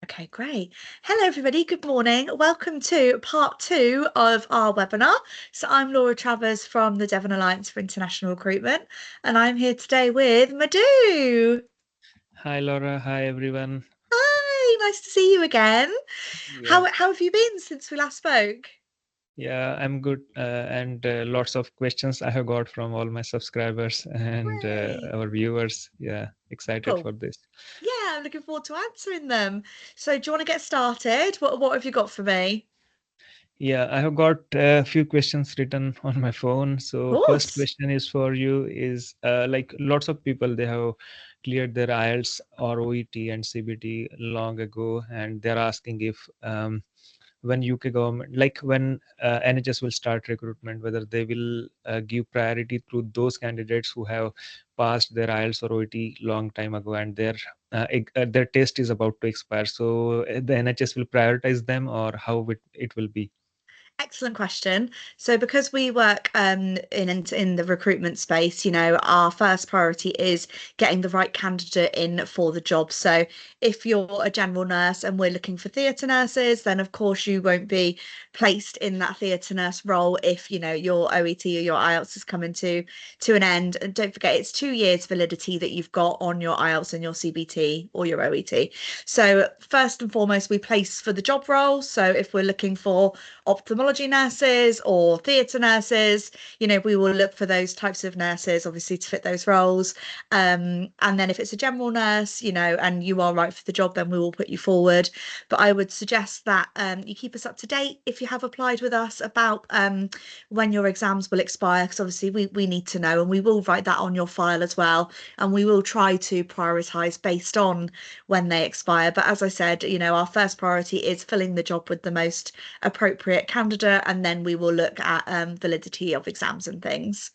Okay, great. Hello, everybody. Good morning. Welcome to part two of our webinar. So I'm Laura Travers from the Devon Alliance for International Recruitment, and I'm here today with Madhu. Hi Laura, hi everyone. Hi, nice to see you again. Yeah, How have you been since we last spoke? yeah, I'm good. And lots of questions I have got from all my subscribers and Great. our viewers. Yeah, excited Cool. for this. Yeah, I'm looking forward to answering them. So do you want to get started? What have you got for me? Yeah, I have got a few questions written on my phone. Of So first course. question is for you is like lots of people they have cleared their IELTS or OET and CBT long ago, and they're asking if when UK government, like when NHS will start recruitment, whether they will give priority to those candidates who have passed their IELTS or OET long time ago and their test is about to expire. So the NHS will prioritize them, or how it will be? Excellent question. So, because we work in the recruitment space, our first priority is getting the right candidate in for the job. So, if you're a general nurse and we're looking for theatre nurses, then of course you won't be placed in that theatre nurse role if your OET or your IELTS is coming to an end. And don't forget, it's 2 years validity that you've got on your IELTS and your CBT or your OET. So, first and foremost, we place for the job role. So, if we're looking for ophthalmology nurses or theatre nurses, we will look for those types of nurses, obviously, to fit those roles. And then if it's a general nurse, and you are right for the job, then we will put you forward. But I would suggest that you keep us up to date if you have applied with us about when your exams will expire, because obviously we need to know, and we will write that on your file as well. And we will try to prioritise based on when they expire. But as I said, our first priority is filling the job with the most appropriate candidate, and then we will look at validity of exams and things.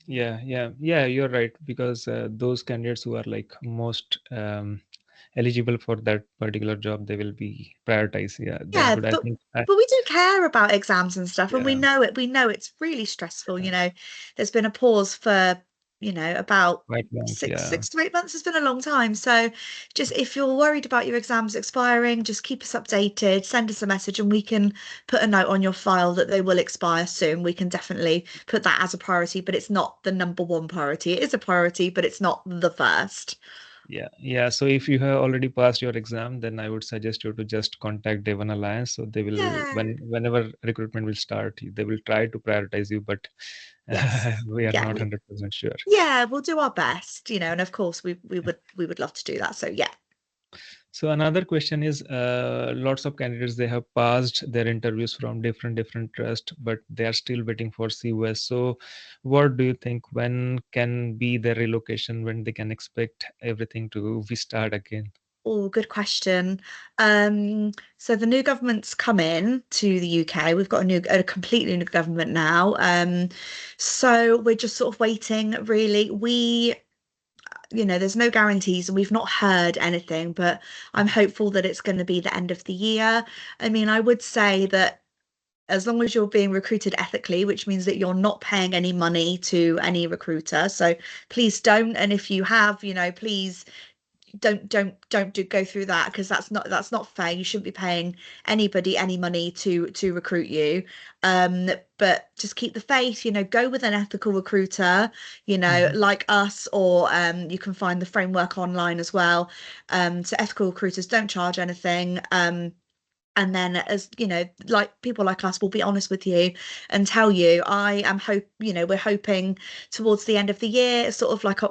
Yeah, you're right, because those candidates who are like most eligible for that particular job, they will be prioritized. Yeah, that's Yeah, good. I but think but we do care about exams and stuff, and we yeah, know it. We know it's really stressful. There's been a pause for about quite long. six Yeah. six to 8 months. Has been a long time. So just if you're worried about your exams expiring, just keep us updated, send us a message, and we can put a note on your file that they will expire soon. We can definitely put that as a priority, but it's not the number one priority. It is a priority, but it's not the first. Yeah. So if you have already passed your exam, then I would suggest you to just contact Devon Alliance. So they will, Yeah. whenever recruitment will start, they will try to prioritize you, but Yes. we are Yeah. not 100% sure. Yeah, we'll do our best, and of course we would love to do that. So yeah. So another question is, lots of candidates they have passed their interviews from different trusts, but they are still waiting for COS. So, what do you think? When can be their relocation? When they can expect everything to restart again? Oh, good question. So the new government's come in to the UK. We've got a completely new government now. So we're just sort of waiting, really. There's no guarantees and we've not heard anything, but I'm hopeful that it's going to be the end of the year. I mean, I would say that as long as you're being recruited ethically, which means that you're not paying any money to any recruiter. So please don't. And if you have, please don't go through that, because that's not fair. You shouldn't be paying anybody any money to recruit you. um but just keep the faith, go with an ethical recruiter, Mhm. like us, or you can find the framework online as well. So ethical recruiters don't charge anything. And then, as like people like us will be honest with you and tell you. We're hoping towards the end of the year, sort of like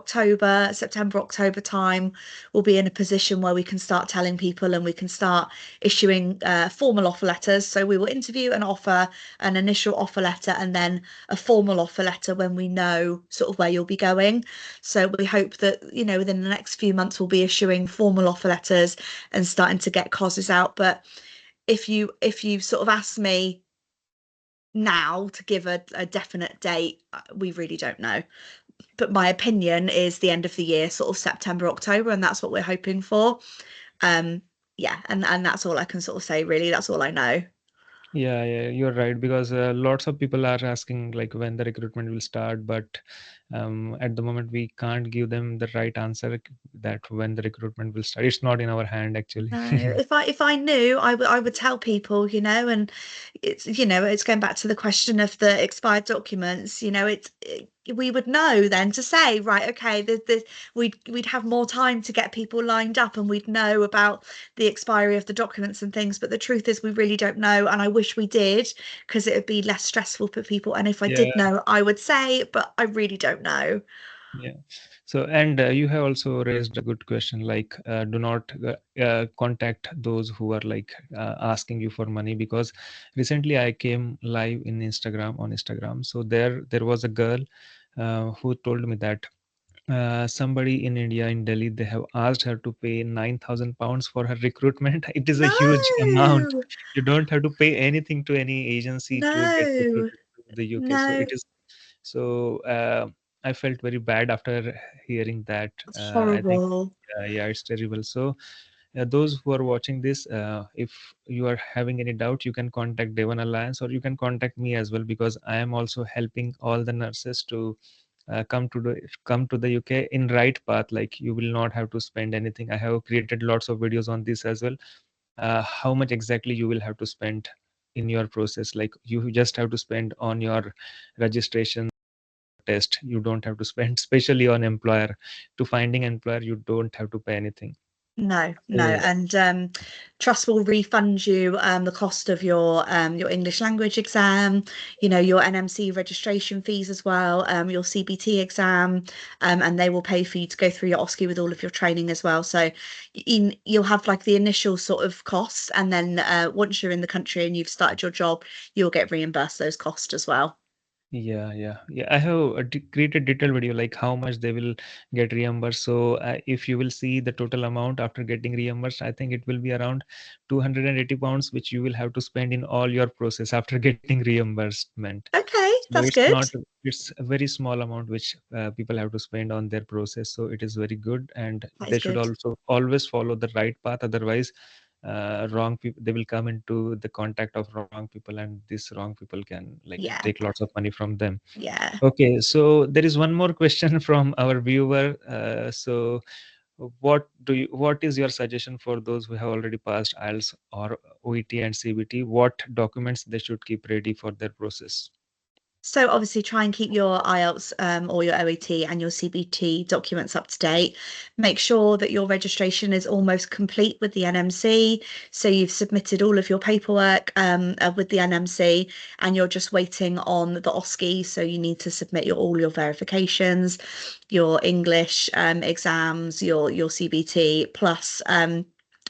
September October time, we'll be in a position where we can start telling people and we can start issuing formal offer letters. So we will interview and offer an initial offer letter, and then a formal offer letter when we know sort of where you'll be going. So we hope that within the next few months we'll be issuing formal offer letters and starting to get causes out. But if you sort of ask me now to give a definite date, we really don't know. But my opinion is the end of the year, sort of September, October, and that's what we're hoping for. Um, yeah, and that's all I can sort of say, really. That's all I know. Yeah, you're right, because lots of people are asking like when the recruitment will start, but At the moment we can't give them the right answer that when the recruitment will start. It's not in our hand actually. No, if I knew, I would tell people, and it's going back to the question of the expired documents. We would know then to say, right, okay, we'd have more time to get people lined up, and we'd know about the expiry of the documents and things. But the truth is, we really don't know, and I wish we did, because it would be less stressful for people. And if I did Yeah. know, I would say, but I really don't know. Yeah. So, and you have also raised a good question, like do not contact those who are like asking you for money, because recently I came live in Instagram on Instagram. So there was a girl who told me that somebody in India, in Delhi, they have asked her to pay 9,000 pounds for her recruitment. It is a huge amount. No, You don't have to pay anything to any agency to get no, recruited to the UK. So it no. is so. I felt very bad after hearing that. It's I think, horrible. yeah, it's terrible. So those who are watching this, if you are having any doubt, you can contact Devon Alliance, or you can contact me as well, because I am also helping all the nurses to come to the UK in right path. Like you will not have to spend anything. I have created lots of videos on this as well. How much exactly you will have to spend in your process? Like you just have to spend on your registration test. You don't have to spend, especially on employer. To finding employer, you don't have to pay anything. No, no, So and Trust will refund you the cost of your English language exam, your NMC registration fees as well, your CBT exam, and they will pay for you to go through your OSCE with all of your training as well. So you'll have like the initial sort of costs, and then once you're in the country and you've started your job, you'll get reimbursed those costs as well. yeah. I have created detailed video like how much they will get reimbursed. So if you will see the total amount after getting reimbursed, I think it will be around 280 pounds, which you will have to spend in all your process after getting reimbursement. Okay, So that's it's good. not, it's a very small amount which people have to spend on their process. So it is very good, and That they is should good. also always follow the right path. Otherwise, wrong people, they will come into the contact of wrong people, and these wrong people can like Yeah, take lots of money from them. yeah. Okay, so there is one more question from our viewer. So what is your suggestion for those who have already passed IELTS or OET and CBT? What documents they should keep ready for their process? So obviously try and keep your IELTS or your OET and your CBT documents up to date. Make sure that your registration is almost complete with the NMC. So you've submitted all of your paperwork with the NMC, and you're just waiting on the OSCE. So you need to submit all your verifications, your English exams, your CBT, plus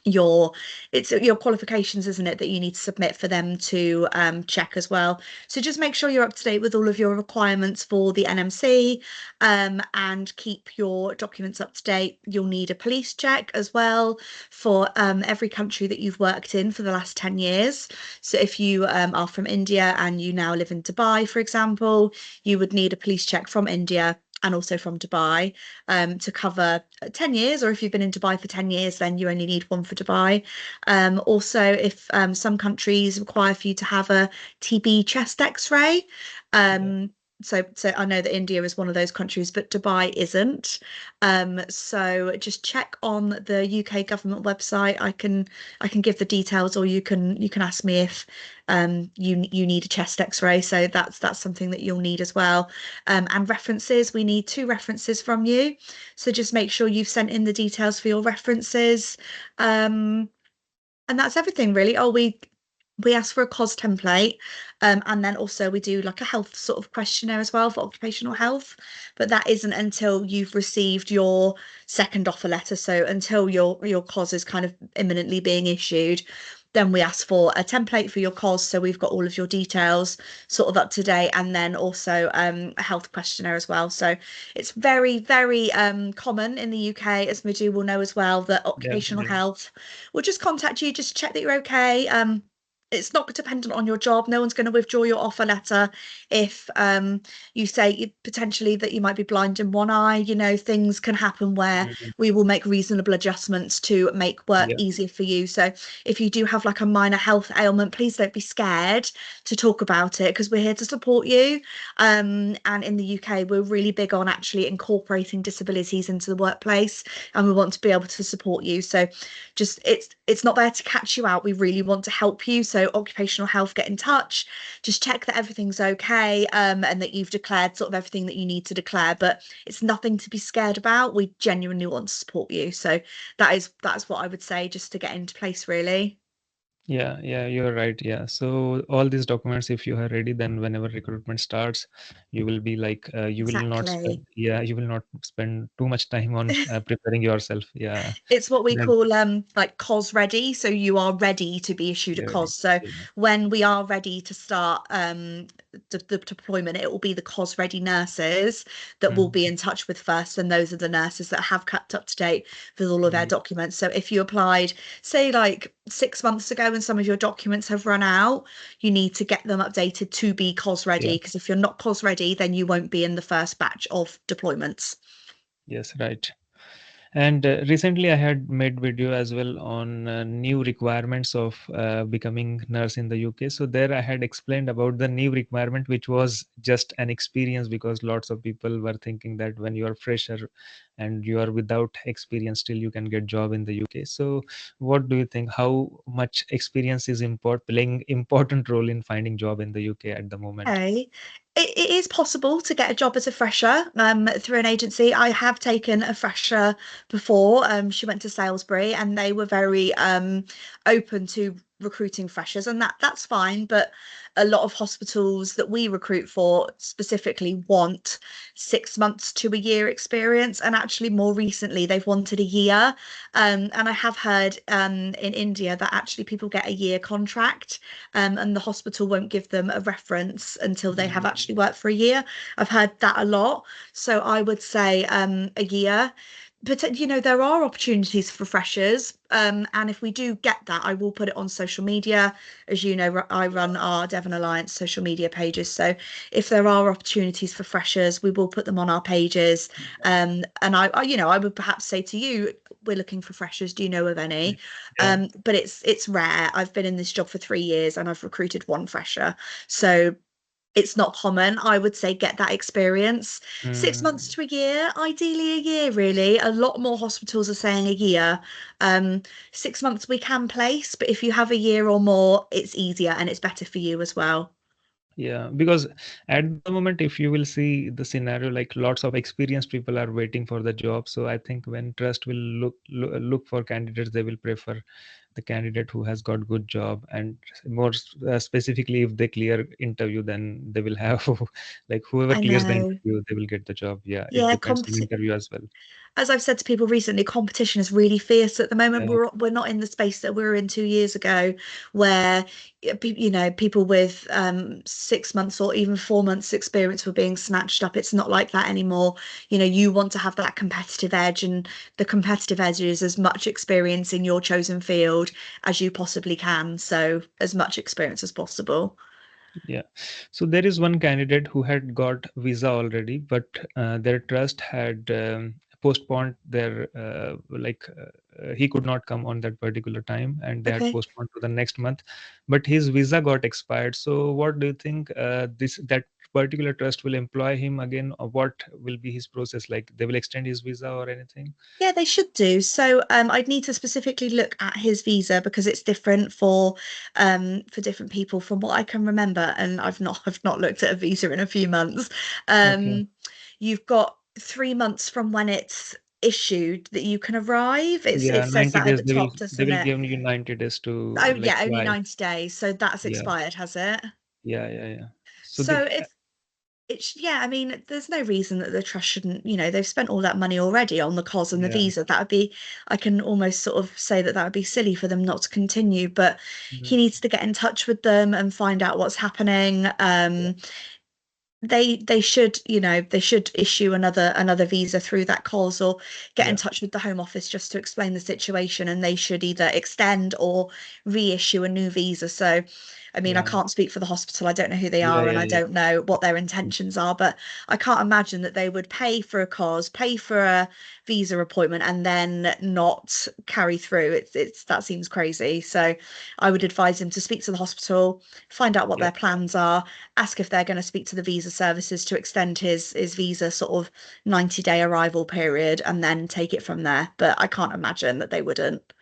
your it's your qualifications, isn't it, that you need to submit for them to check as well. So just make sure you're up to date with all of your requirements for the NMC, and keep your documents up to date. You'll need a police check as well for every country that you've worked in for the last 10 years. So if you are from India and you now live in Dubai, for example, you would need a police check from India and also from Dubai to cover 10 years, or if you've been in Dubai for 10 years, then you only need one for Dubai. Also, if some countries require for you to have a TB chest x-ray. Yeah, So I know that India is one of those countries, but Dubai isn't. So just check on the UK government website. I can give the details, or you can ask me if you need a chest x-ray. So that's something that you'll need as well. And references, we need two references from you. So just make sure you've sent in the details for your references. Um, and that's everything really. Oh, we ask for a COS template, and then also we do like a health sort of questionnaire as well for occupational health, but that isn't until you've received your second offer letter. So until your COS is kind of imminently being issued, then we ask for a template for your COS, so we've got all of your details sort of up to date, and then also a health questionnaire as well. So it's very, very common in the UK, as Madhu will know as well, that yeah, occupational yeah. health will just contact you, just check that you're okay. it's not dependent on your job. No one's going to withdraw your offer letter if you say potentially that you might be blind in one eye. You know, things can happen where Mhm. we will make reasonable adjustments to make work Yeah, easier for you. So if you do have like a minor health ailment, please don't be scared to talk about it because we're here to support you. And in the UK, we're really big on actually incorporating disabilities into the workplace, and we want to be able to support you. So just it's not there to catch you out. We really want to help you. So occupational health, get in touch, just check that everything's okay, and that you've declared sort of everything that you need to declare. But it's nothing to be scared about. We genuinely want to support you. So that's what I would say just to get into place, really. yeah, you're right. Yeah. So all these documents, if you are ready, then whenever recruitment starts, you will be like, you will not spend, Exactly. yeah, you will not spend too much time on preparing yourself. Yeah. It's what we Then call like COS ready. So you are ready to be issued a you're ready. COS. So Yeah. when we are ready to start the deployment, it will be the COS ready nurses that we'll be Mhm. in touch with first. And those are the nurses that have kept up to date with all of their Yeah. documents. So if you applied, say like 6 months ago and some of your documents have run out, you need to get them updated to be COS Yeah. ready. Because if you're not COS ready, then you won't be in the first batch of deployments. Yes, right. And recently, I had made video as well on new requirements of becoming nurse in the UK. So there, I had explained about the new requirement, which was just an experience, because lots of people were thinking that when you are fresher and you are without experience, still you can get job in the UK. So, what do you think? How much experience is playing important role in finding job in the UK at the moment? Okay. It is possible to get a job as a fresher through an agency. I have taken a fresher before. She went to Salisbury and they were very open to recruiting freshers, and that's fine. But a lot of hospitals that we recruit for specifically want 6 months to a year experience, and actually more recently they've wanted a year. And I have heard in India that actually people get a year contract, and the hospital won't give them a reference until they have Mm. actually worked for a year. I've heard that a lot. So I would say a year. But you know, there are opportunities for freshers. And if we do get that, I will put it on social media. As you know, I run our Devon Alliance social media pages. So if there are opportunities for freshers, we will put them on our pages. And you know, I would perhaps say to you, we're looking for freshers. Do you know of any? Yeah. But it's rare. I've been in this job for 3 years and I've recruited one fresher. So it's not common. I would say get that experience. 6 months Mm. to a year, ideally a year, really. A lot more hospitals are saying a year. Um, 6 months we can place, but if you have a year or more, it's easier and it's better for you as well. Yeah, because at the moment, if you will see the scenario, like lots of experienced people are waiting for the job. So I think when trust will look for candidates, they will prefer the candidate who has got good job, and more specifically, if they clear interview, then they will have like whoever I clears the know. interview, they will get the job. Yeah, it Yeah, depends on interview as well. as I've said to people recently, competition is really fierce at the moment. Yeah. We're not in the space that we were in 2 years ago, where you know people with 6 months or even 4 months experience were being snatched up. It's not like that anymore. You know, you want to have that competitive edge, and the competitive edge is as much experience in your chosen field as you possibly can. So as much experience as possible. Yeah. So there is one candidate who had got visa already, but their trust had postponed their he could not come on that particular time, and they had Okay. postponed to the next month. But his visa got expired. So what do you think? This that particular trust will employ him again, or what will be his process like? They will extend his visa or anything? Yeah, they should do. So I'd need to specifically look at his visa because it's different for different people from what I can remember. And I've not looked at a visa in a few months. Okay. Um, you've got 3 months from when it's issued that you can arrive. It Yeah, says 90 that at days. the They will top, they doesn't will it? give you 90 days to Oh like yeah, only fly. 90 days. So that's Yeah, expired, has it? yeah. So So the it's yeah, I mean, there's no reason that the trust shouldn't, you know, they've spent all that money already on the cos and the yeah. visa. That would be, I can almost sort of say that that would be silly for them not to continue, but he Mhm. needs to get in touch with them and find out what's happening. Yeah. they should, they should issue another visa through that COS, or get in Yeah, touch with the Home Office just to explain the situation, and they should either extend or reissue a new visa. So, I mean, I yeah, can't speak for the hospital. I don't know who they yeah, are, and yeah, I yeah. don't know what their intentions are, but I can't imagine that they would pay for a COS, pay for a visa appointment, and then not carry through. It's that seems crazy. So I would advise him to speak to the hospital, find out what Yeah. their plans are, ask if they're going to speak to the visa services to extend his visa sort of 90-day arrival period, and then take it from there. But I can't imagine that they wouldn't.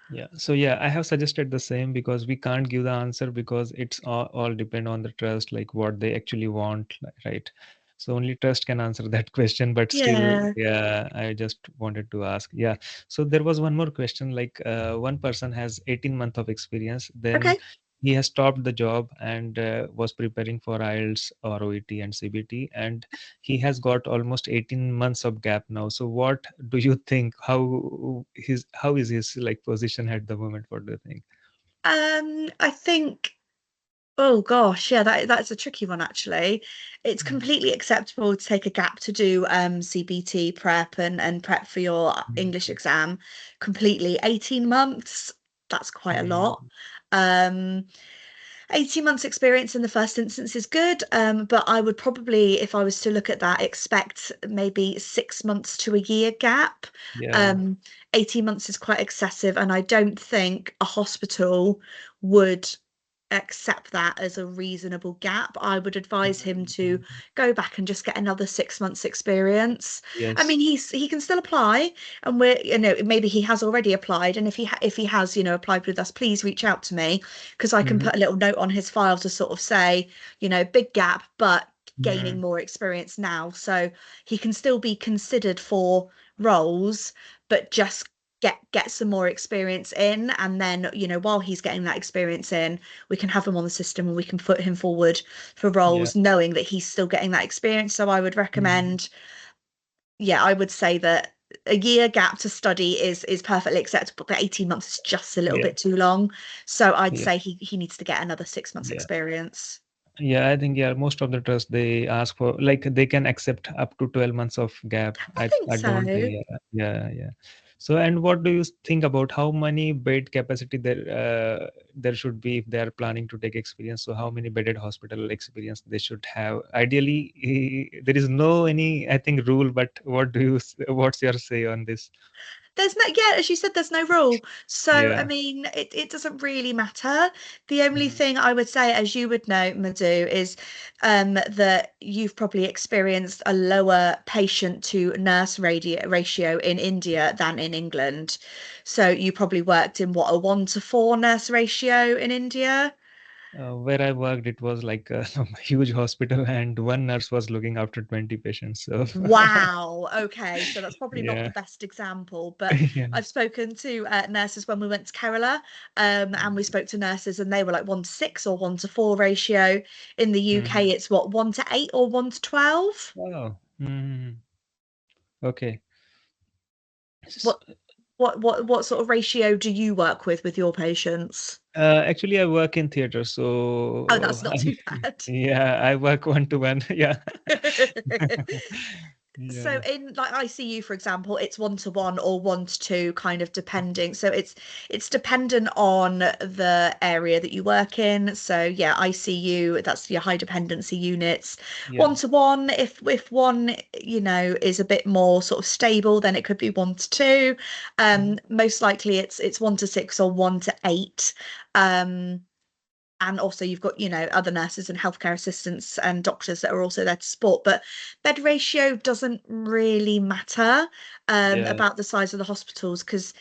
Yeah, so yeah, I have suggested the same because we can't give the answer because it's all depend on the trust, like what they actually want, right? So only trust can answer that question, but still, Yeah. yeah, I just wanted to ask. Yeah, so there was one more question, like one person has 18 month of experience, then Okay. he has stopped the job and was preparing for IELTS or OET and CBT, and he has got almost 18 months of gap now. So what do you think, how is his like position at the moment? What do you think? I think, oh gosh, yeah, that's a tricky one actually. It's Mm, completely acceptable to take a gap to do CBT prep and prep for your English mm, exam. Completely. 18 months, that's quite a lot. mm, Um, 18 months experience in the first instance is good, but I would probably, if I was to look at that, expect maybe 6 months to a year gap. yeah. Um, 18 months is quite excessive, and I don't think a hospital would accept that as a reasonable gap. I would advise him to Mm, go back and just get another 6 months experience. I yes. mean, he can still apply, and we're, maybe he has already applied, and if he has, applied with us, please reach out to me, because I can Hmm. put a little note on his file to sort of say, big gap, but gaining Mm, more experience now. So he can still be considered for roles, but just get some more experience in. And then, while he's getting that experience in, we can have him on the system, and we can put him forward for yeah. roles, knowing that he's still getting that experience. So I would Mm, recommend, yeah, I would say that a year gap to study is perfectly acceptable, but 18 months is just a little yeah. bit too long. So I'd Yeah. say he needs to get another 6 months Yeah. experience. Yeah, I think yeah, most of the trust they ask for like they can accept up to 12 months of gap. I think I don't think, so. yeah, yeah, yeah. So and what do you think about how many bed capacity there should be if they are planning to take experience? So how many bedded hospital experience they should have? Ideally, there is no any I think rule, but what do what's your say on this? There's no, yeah, as you said, there's no rule. So, I Yeah. mean, it doesn't really matter. The only Mm. thing I would say, as you would know, Madhu, is that you've probably experienced a lower patient to nurse ratio in India than in England. So you probably worked in what, a 1-to-4 nurse ratio in India? Where I worked, it was like a huge hospital, and one nurse was looking after 20 patients. So, Wow. Okay. So that's probably not the yeah, best example, but yeah. I've spoken to nurses when we went to Kerala, and we spoke to nurses, and they were like 1-to-6 or 1-to-4 ratio. In the UK, Mhm. it's what, 1-to-8 or 1-to-12? Wow. Okay. S- What what sort of ratio do you work with your patients? Actually, I work in theater, Oh, so that's not too bad. yeah, I work one to one. Yeah, So yeah, in like ICU, for example, it's 1-to-1 or 1-to-2, kind of depending. So it's dependent on the area that you work in. So yeah, ICU, that's your high dependency units. yeah, 1-to-1, if one, is a bit more sort of stable, then it could be 1-to-2. Mhm. Most likely it's 1-to-6 or 1-to-8. Um, and also you've got, other nurses and healthcare assistants and doctors that are also there to support. But bed ratio doesn't really matter Yeah, about the size of the hospitals, because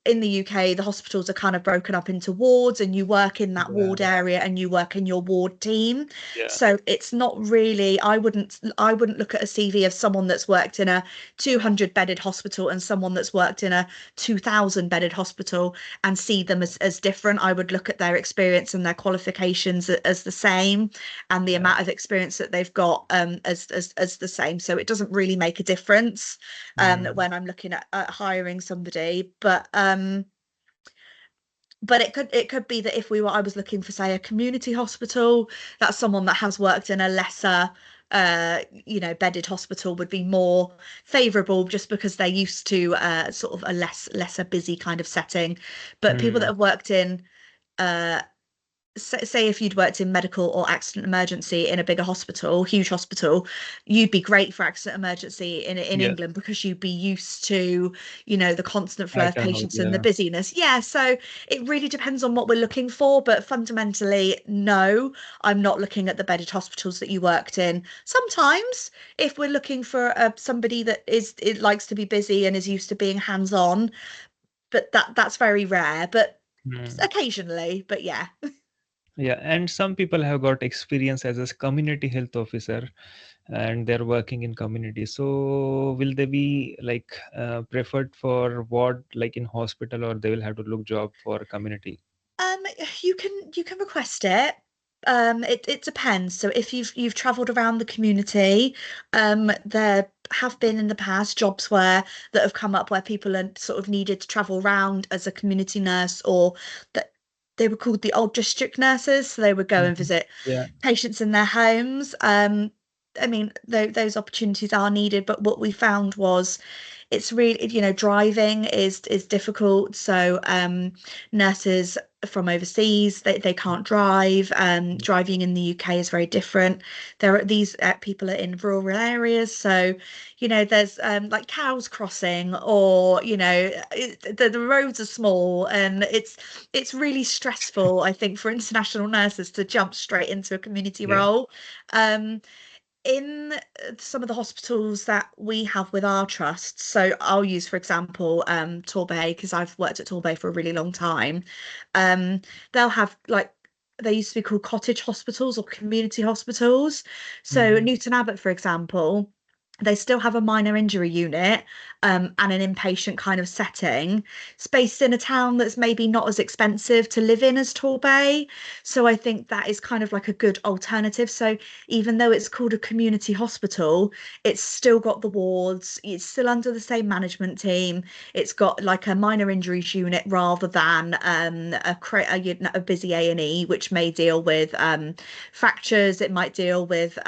in the UK the hospitals are kind of broken up into wards, and you work in that yeah, ward area and you work in your ward team. yeah, So it's not really, I wouldn't look at a CV of someone that's worked in a 200 bedded hospital and someone that's worked in a 2000 bedded hospital and see them as different. I would look at their experience and their qualifications as the same, and the yeah. amount of experience that they've got as the same. So it doesn't really make a difference Mm. when I'm looking at hiring somebody. But it could be that if I was looking for, say, a community hospital, that's someone that has worked in a lesser bedded hospital would be more favorable just because they're used to sort of a lesser busy kind of setting. But people that Hmm. have worked in say if you'd worked in medical or accident emergency in a bigger hospital, huge hospital, you'd be great for accident emergency in Yes, England because you'd be used to, the constant flow I of can know. patients and the Yeah. busyness. Yeah, so it really depends on what we're looking for, but fundamentally, no, I'm not looking at the bedded hospitals that you worked in. Sometimes, if we're looking for somebody that it likes to be busy and is used to being hands-on, but that's very rare, but Hmm. occasionally, but yeah. Yeah, and some people have got experience as a community health officer, and they're working in community. So will they be like preferred for ward like in hospital, or they will have to look job for community? Um, you can request it. It depends. So if you've travelled around the community, there have been in the past jobs where that have come up where people are sort of needed to travel around as a community nurse, or that they were called the old district nurses. So they would go and Mhm. visit Yeah. patients in their homes. I mean, those opportunities are needed, but what we found was it's really, driving is difficult. So nurses from overseas, they can't drive. Driving in the UK is very different. There are these people are in rural areas, so there's like cows crossing, or the roads are small, and it's really stressful, I think, for international nurses to jump straight into a community Yeah. role. Um, in some of the hospitals that we have with our trusts, so I'll use, for example, Torbay, because I've worked at Torbay for a really long time. Um, they'll have like they used to be called cottage hospitals or community hospitals. So Hmm. Newton Abbot, for example, they still have a minor injury unit and an inpatient kind of setting. It's based in a town that's maybe not as expensive to live in as Torbay. So I think that is kind of like a good alternative. So even though it's called a community hospital, it's still got the wards, it's still under the same management team. It's got like a minor injuries unit rather than a busy A&E, which may deal with fractures, it might deal with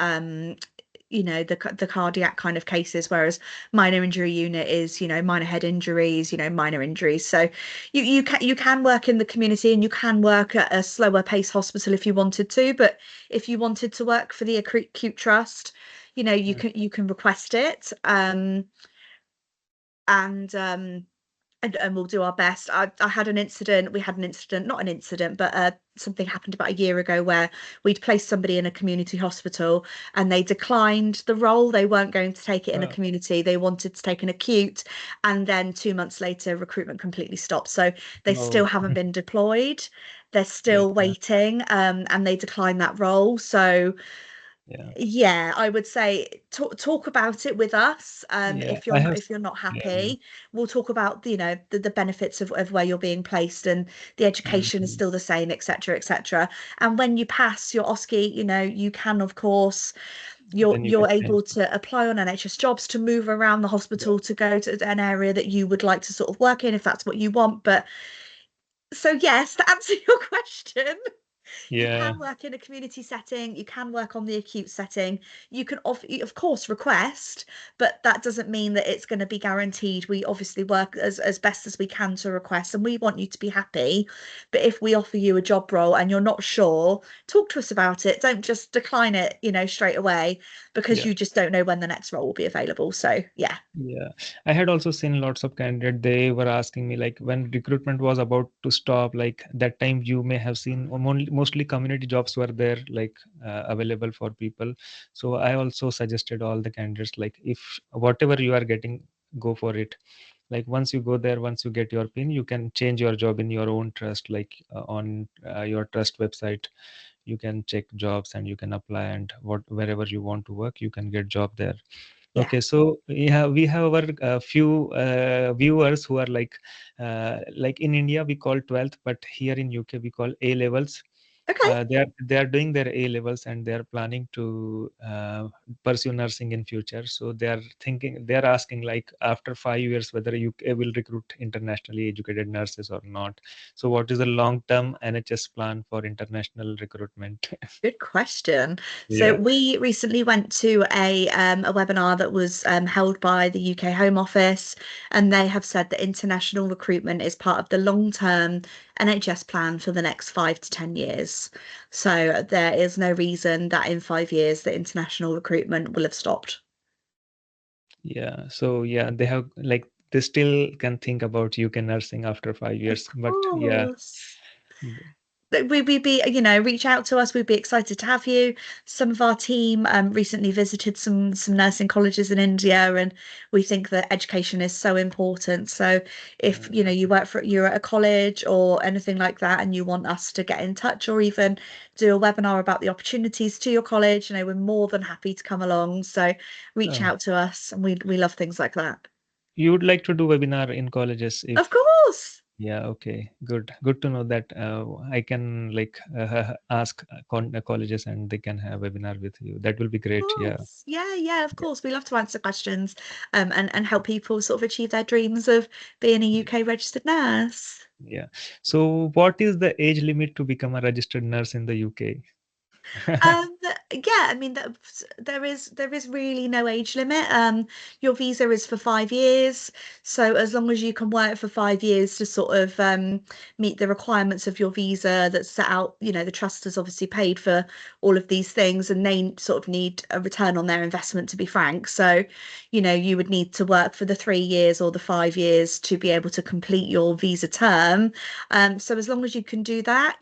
the cardiac kind of cases, whereas minor injury unit is minor head injuries, minor injuries. So you can work in the community, and you can work at a slower pace hospital if you wanted to, but if you wanted to work for the acute trust, you can request it. And we'll do our best. I had an incident. We had an incident, not an incident, but something happened about a year ago where we'd placed somebody in a community hospital and they declined the role. They weren't going to take it in a Oh, community. They wanted to take an acute, and then 2 months later, recruitment completely stopped. So they still no. haven't been deployed. They're Yeah. still waiting, and they declined that role. So Yeah. yeah, I would say talk about it with us. Yeah. If I you're have. if you're not Yeah. happy, we'll talk about the benefits of where you're being placed, and the education is Mhm. still the same, etc., etc. And when you pass your OSCE, you can, of course, you're Then you can you're change. able to apply on NHS jobs to move around the Yeah. hospital to go to an area that you would like to sort of work in if that's what you want. But so yes, to answer your question, you Yeah. can work in a community setting, you can work on the acute setting, you can of course request, but that doesn't mean that it's going to be guaranteed. We obviously work as best as we can to request, and we want you to be happy. But if we offer you a job role and you're not sure, talk to us about it. Don't just decline it, straight away, because Yeah. you just don't know when the next role will be available. So yeah. Yeah, I had also seen lots of candidates. They were asking me like when recruitment was about to stop, like that time you may have seen mostly community jobs were there, like available for people. So I also suggested all the candidates like if whatever you are getting, go for it. Like once you go there, once you get your pin, you can change your job in your own trust, like on your trust website. You can check jobs and you can apply, and what wherever you want to work, you can get job there. Yeah. Okay, so yeah, we have our few viewers who are like in India we call 12th, but here in UK we call A levels. Okay. They are doing their A levels and they are planning to pursue nursing in future. So they are asking like after 5 years whether UK will recruit internationally educated nurses or not. So what is the long term NHS plan for international recruitment? Good question. So Yeah. we recently went to a webinar that was held by the UK Home Office, and they have said that international recruitment is part of the long-term NHS plan for the next 5 to 10 years. So there is no reason that in 5 years the international recruitment will have stopped. Yeah. So yeah, they have like they still can think about UK nursing after five Of years. But yeah. course. We'd be, reach out to us. We'd be excited to have you. Some of our team recently visited some nursing colleges in India, and we think that education is so important. So if uh, you're at a college or anything like that, and you want us to get in touch or even do a webinar about the opportunities to your college, we're more than happy to come along. So reach uh, out to us, and we love things like that. you would like to do webinar in colleges Of if course. yeah, okay, good. Good to know that I can like ask colleges and they can have webinar with you. That will be great. Yeah. Course. Yeah, yeah, of course. We love to answer questions and help people sort of achieve their dreams of being a Yeah. UK registered nurse. Yeah. So, what is the age limit to become a registered nurse in the UK? Um, yeah, I mean there is really no age limit. Your visa is for 5 years, so as long as you can work for 5 years to sort of meet the requirements of your visa that's set out, the trust has obviously paid for all of these things, and they sort of need a return on their investment to be frank. So, you would need to work for the 3 years or the 5 years to be able to complete your visa term. So as long as you can do that,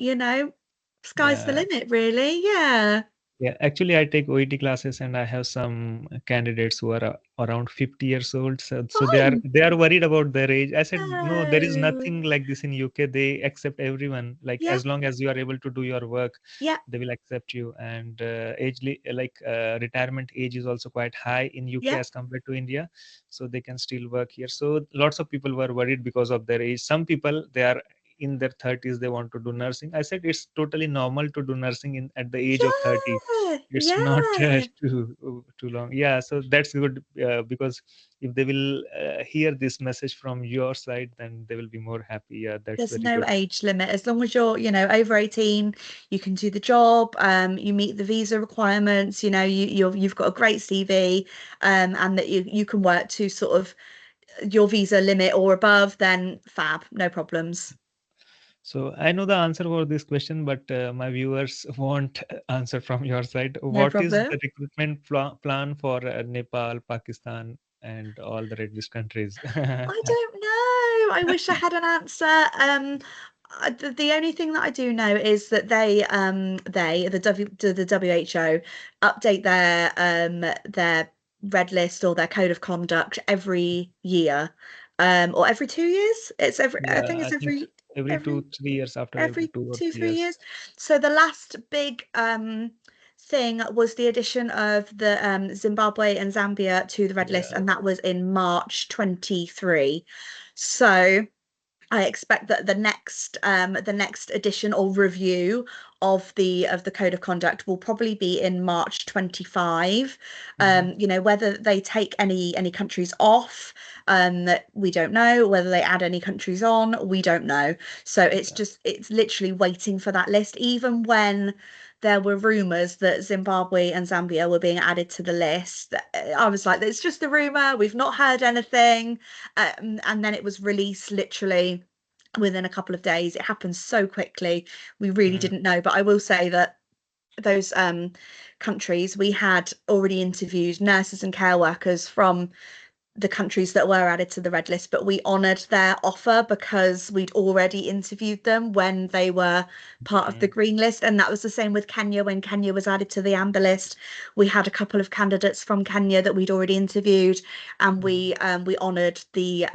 sky's the Yeah. limit, really. Yeah. Yeah, actually, I take OET classes, and I have some candidates who are around 50 years old. So Fine. they are worried about their age. I said, no, there is No. nothing like this in UK. They accept everyone. Like Yeah. as long as you are able to do your work, Yeah. they will accept you. And retirement age is also quite high in UK Yeah. as compared to India, so they can still work here. So lots of people were worried because of their age. Some people they are in their 30s they want to do nursing. I said it's totally normal to do nursing in at the age of 30. Yeah. It's not Yeah. too long. Yeah, so that's good because if they will hear this message from your side, then they will be more happy. Yeah, that's There's very no good. age limit. As long as you're, over 18, you can do the job, you meet the visa requirements, you've got a great CV, and that you can work to sort of your visa limit or above, then fab, no problems. So I know the answer for this question, but my viewers want answer from your side. No What is problem. the recruitment plan for Nepal, Pakistan, and all the red list countries? I don't know. I wish I had an answer. The only thing that I do know is that the WHO update their red list or their code of conduct every year, or every 2 years. I Yeah, think it's I think every every 2 3 years, after every every 2 or 3 years. 2, 3 years. So the last big thing was the addition of the Zimbabwe and Zambia to the red list, Yeah, and that was in March 23. So I expect that the next edition or review of the code of conduct will probably be in March 25. hmm, Whether they take any countries off, we don't know. Whether they add any countries on, we don't know. So yeah, it's literally waiting for that list. Even when there were rumors that Zimbabwe and Zambia were being added to the list, I was like, it's just a rumor. We've not heard anything. And then it was released literally within a couple of days. It happened so quickly. We really mm, didn't know. But I will say that those countries, we had already interviewed nurses and care workers from the countries that were added to the red list, but we honoured their offer because we'd already interviewed them when they were part of the mm, green list. And that was the same with Kenya. When Kenya was added to the amber list, we had a couple of candidates from Kenya that we'd already interviewed, and mm, we honoured the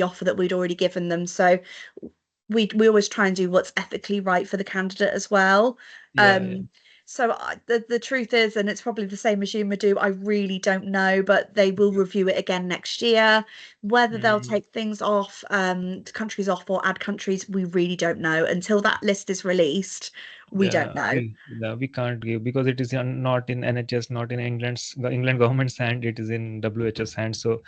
offer that we'd already given them. So we always try and do what's ethically right for the candidate as well. yeah, yeah. Um, So the truth is, and it's probably the same as you, Madhu, I really don't know, but they will review it again next year. Whether they'll Mm, take things off, countries off or add countries, we really don't know. Until that list is released, we don't yeah, know. we can't give because it is not in NHS, not in England government's hand. It is in WHO's hand. So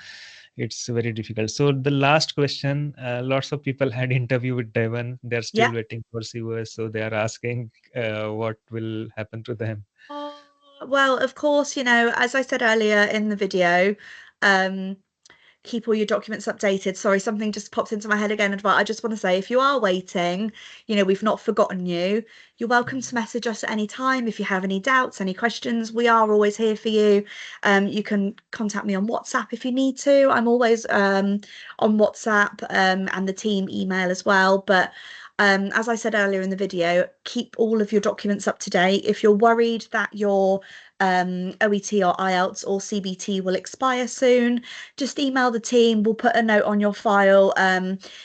it's very difficult. So the last question, lots of people had interview with Devon. They're still Yeah. waiting for COS. So they are asking what will happen to them. Oh, well, of course, as I said earlier in the video, um, keep all your documents updated. Sorry, something just popped into my head again. But I just want to say, if you are waiting, we've not forgotten you. You're welcome to message us at any time if you have any doubts, any questions. We are always here for you. You can contact me on WhatsApp if you need to. I'm always on WhatsApp and the team email as well. But as I said earlier in the video, keep all of your documents up to date. If you're worried that your OET or IELTS or CBT will expire soon, just email the team. We'll put a note on your file.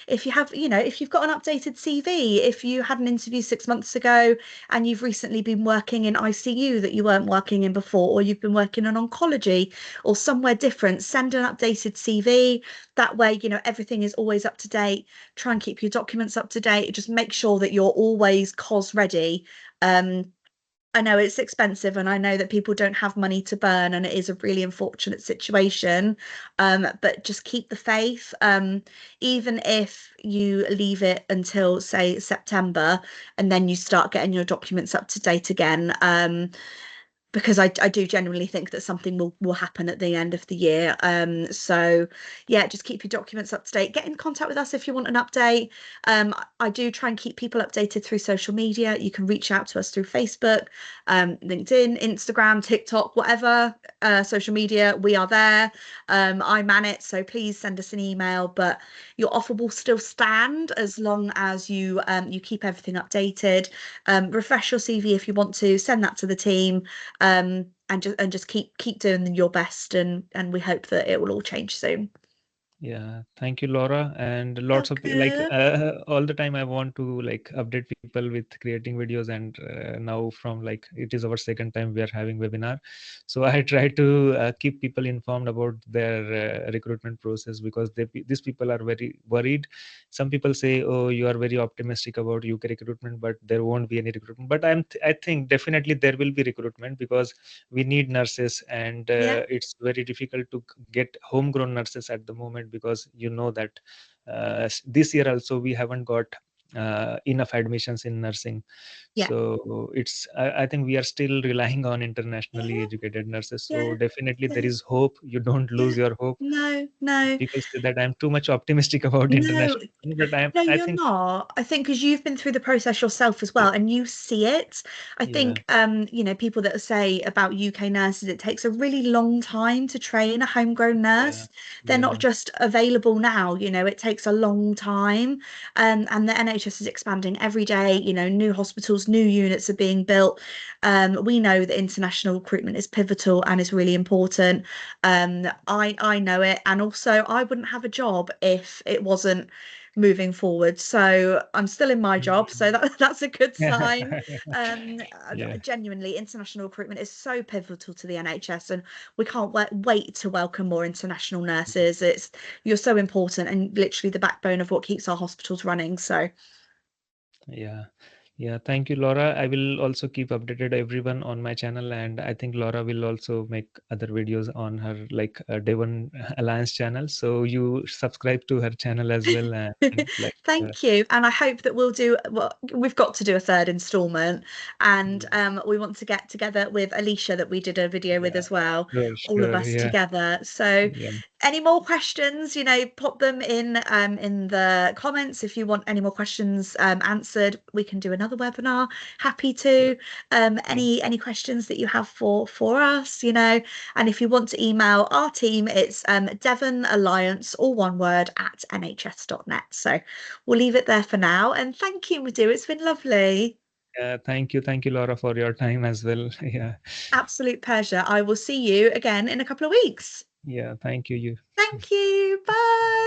If you have, if you've got an updated CV, if you had an interview 6 months ago and you've recently been working in ICU that you weren't working in before, or you've been working in oncology or somewhere different, send an updated CV. That way, everything is always up to date. Try and keep your documents up to date. Just make sure that you're always COS ready. Um, I know it's expensive and I know that people don't have money to burn and it is a really unfortunate situation. But just keep the faith. Even if you leave it until, say, September and then you start getting your documents up to date again. Because I do genuinely think that something will happen at the end of the year. So yeah, just keep your documents up to date. Get in contact with us if you want an update. I do try and keep people updated through social media. You can reach out to us through Facebook, LinkedIn, Instagram, TikTok, whatever social media, we are there. I man it, so please send us an email. But your offer will still stand as long as you keep everything updated. Refresh your CV if you want to. Send that to the team, and just keep doing your best, and we hope that it will all change soon. Yeah, thank you, Laura. And lots of Welcome. all the time I want to like update people with creating videos, and now from like it is our second time we are having webinar, so I try to keep people informed about their recruitment process because these people are very worried. Some people say, "Oh, you are very optimistic about UK recruitment, but there won't be any recruitment." But I think definitely there will be recruitment because we need nurses, and Yeah, it's very difficult to get homegrown nurses at the moment because you know that this year also we haven't got enough admissions in nursing. yeah, So I think we are still relying on internationally yeah, educated nurses. So yeah, definitely there yeah, is hope. You don't yeah. lose your hope. No, no. People say that I'm too much optimistic about No, international, but no, I you're think not. I think because you've been through the process yourself as well and you see it. I yeah, think people that say about UK nurses, it takes a really long time to train a homegrown yeah, nurse. They're not yeah, just available now, it takes a long time. And the NHS is expanding every day, new hospitals, new units are being built. We know that international recruitment is pivotal and is really important. I know it, and also I wouldn't have a job if it wasn't moving forward. So I'm still in my job, so Mhm. that's a good sign. Yeah. Genuinely, international recruitment is so pivotal to the NHS, and we can't wait to welcome more international nurses. You're so important and literally the backbone of what keeps our hospitals running. So Yeah. Yeah. Thank you, Laura. I will also keep updated everyone on my channel, and I think Laura will also make other videos on her like Devon Alliance channel. So you subscribe to her channel as well, and like thank you. And I hope that we'll do, well, we've got to do a third installment. And yeah, we want to get together with Alicia that we did a video with yeah, as well, sure, all of sure, us yeah, together. So yeah, any more questions, pop them in the comments. If you want any more questions answered, we can do another webinar. Happy yeah, to. yeah. Any questions that you have for us, and if you want to email our team, it's Devon Alliance, all one word, at nhs.net. So we'll leave it there for now. And thank you, Madhu. It's been lovely. Thank you, Laura, for your time as well. Yeah, Absolute pleasure. I will see you again in a couple of weeks. yeah. Thank you. You. Thank you. Bye.